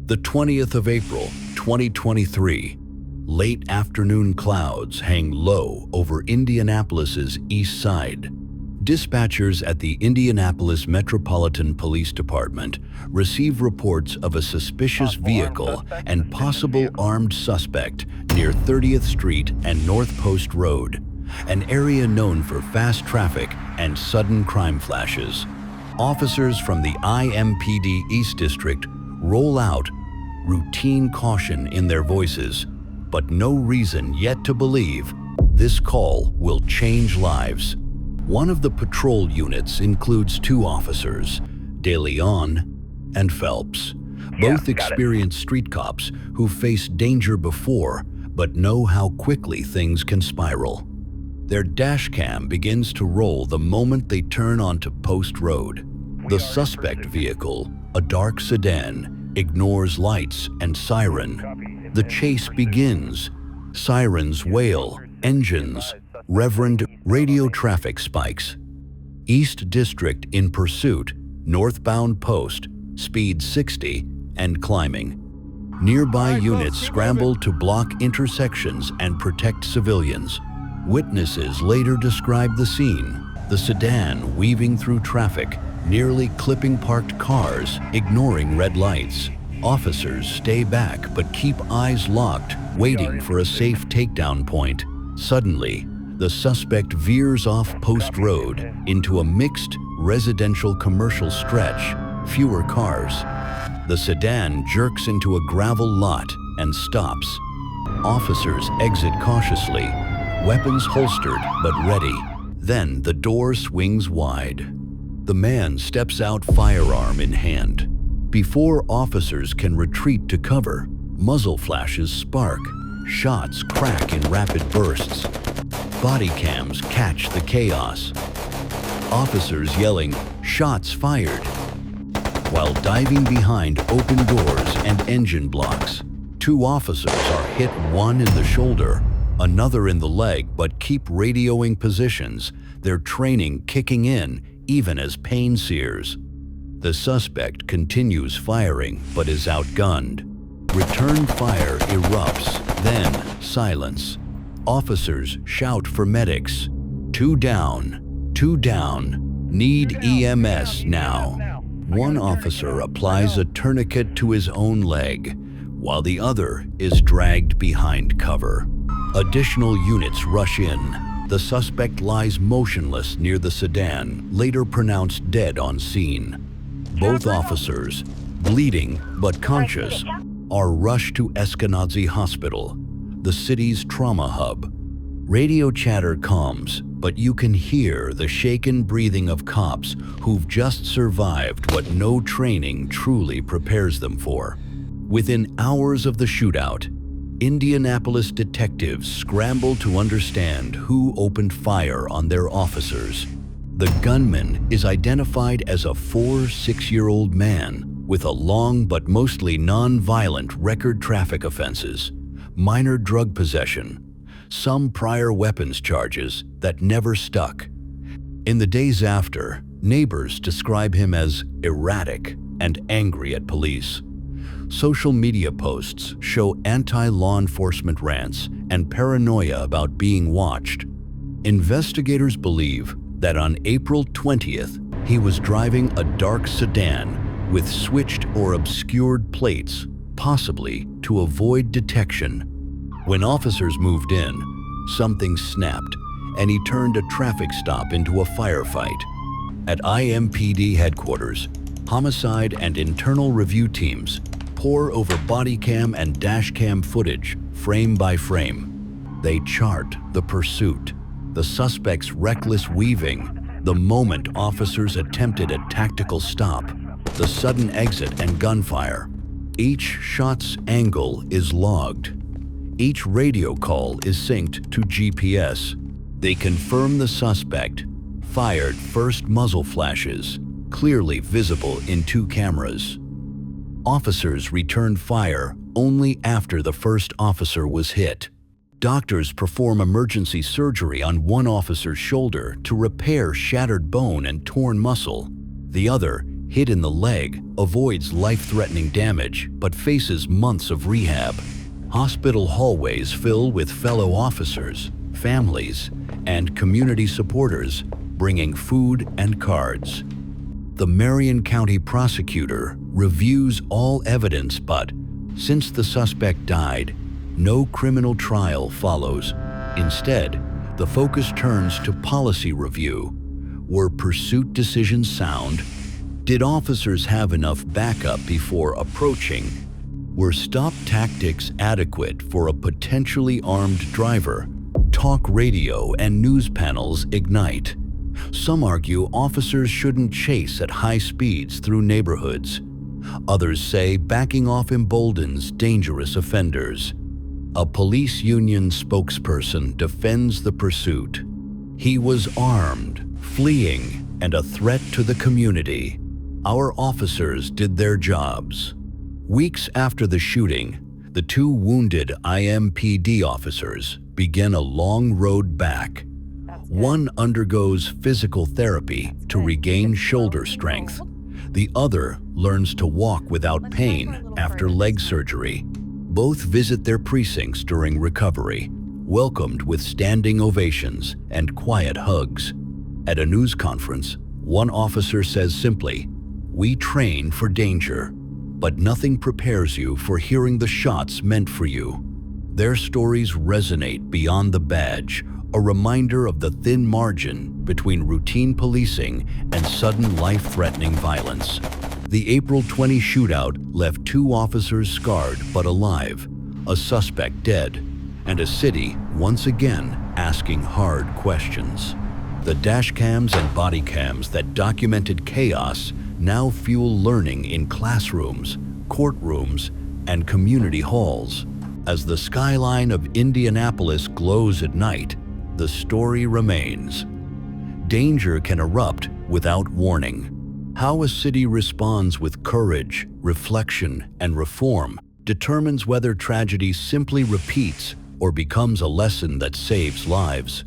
The 20th of April, 2023. Late afternoon clouds hang low over Indianapolis's east side. Dispatchers at the Indianapolis Metropolitan Police Department receive reports of a suspicious vehicle and possible armed suspect near 30th Street and North Post Road, an area known for fast traffic and sudden crime flashes. Officers from the IMPD East District roll out, routine caution in their voices, but no reason yet to believe this call will change lives. One of the patrol units includes 2 officers, De Leon and Phelps, both experienced street cops who faced danger before but know how quickly things can spiral. Their dash cam begins to roll the moment they turn onto Post Road. The suspect vehicle, a dark sedan, ignores lights and siren. The chase begins. Sirens wail, engines, reverend radio traffic spikes. East District in pursuit, northbound Post, speed 60 and climbing. Nearby units scramble to block intersections and protect civilians. Witnesses later describe the scene, the sedan weaving through traffic, nearly clipping parked cars, ignoring red lights. Officers stay back but keep eyes locked, waiting for a safe takedown point. Suddenly, the suspect veers off Post Road into a mixed residential-commercial stretch, fewer cars. The sedan jerks into a gravel lot and stops. Officers exit cautiously, weapons holstered but ready. Then the door swings wide. The man steps out, firearm in hand. Before officers can retreat to cover, muzzle flashes spark. Shots crack in rapid bursts. Body cams catch the chaos. Officers yelling, "Shots fired!" while diving behind open doors and engine blocks. 2 officers are hit, one in the shoulder, another in the leg, but keep radioing positions, their training kicking in even as pain sears. The suspect continues firing but is outgunned. Return fire erupts, then silence. Officers shout for medics. 2 down, 2 down, need EMS now. One officer applies a tourniquet to his own leg, while the other is dragged behind cover. Additional units rush in. The suspect lies motionless near the sedan, later pronounced dead on scene. Both officers, bleeding but conscious, are rushed to Eskenazi Hospital, the city's trauma hub. Radio chatter calms, but you can hear the shaken breathing of cops who've just survived what no training truly prepares them for. Within hours of the shootout, Indianapolis detectives scramble to understand who opened fire on their officers. The gunman is identified as a 6-year-old man with a long but mostly non-violent record traffic offenses, minor drug possession, some prior weapons charges that never stuck. In the days after, neighbors describe him as erratic and angry at police. Social media posts show anti-law enforcement rants and paranoia about being watched. Investigators believe that on April 20th, he was driving a dark sedan with switched or obscured plates, possibly to avoid detection. When officers moved in, something snapped, and he turned a traffic stop into a firefight. At IMPD headquarters, homicide and internal review teams pore over bodycam and dashcam footage, frame by frame. They chart the pursuit, the suspect's reckless weaving, the moment officers attempted a tactical stop, the sudden exit and gunfire. Each shot's angle is logged. Each radio call is synced to GPS. They confirm the suspect fired first muzzle flashes, clearly visible in 2 cameras. Officers returned fire only after the first officer was hit. Doctors perform emergency surgery on one officer's shoulder to repair shattered bone and torn muscle. The other hit in the leg, avoids life-threatening damage but faces months of rehab. Hospital hallways fill with fellow officers, families, and community supporters bringing food and cards. The Marion County prosecutor reviews all evidence, but since the suspect died, no criminal trial follows. Instead, the focus turns to policy review. Were pursuit decisions sound? Did officers have enough backup before approaching? Were stop tactics adequate for a potentially armed driver? Talk radio and news panels ignite. Some argue officers shouldn't chase at high speeds through neighborhoods. Others say backing off emboldens dangerous offenders. A police union spokesperson defends the pursuit. He was armed, fleeing, and a threat to the community. Our officers did their jobs. Weeks after the shooting, the two wounded IMPD officers begin a long road back. One undergoes physical therapy to regain shoulder strength. The other learns to walk without pain after leg surgery. Both visit their precincts during recovery, welcomed with standing ovations and quiet hugs. At a news conference, one officer says simply, "We train for danger, but nothing prepares you for hearing the shots meant for you." Their stories resonate beyond the badge, a reminder of the thin margin between routine policing and sudden life-threatening violence. The April 20 shootout left two officers scarred but alive, a suspect dead, and a city once again asking hard questions. The dashcams and bodycams that documented chaos now fuel learning in classrooms, courtrooms, and community halls. As the skyline of Indianapolis glows at night, the story remains. Danger can erupt without warning. How a city responds with courage, reflection, and reform determines whether tragedy simply repeats or becomes a lesson that saves lives.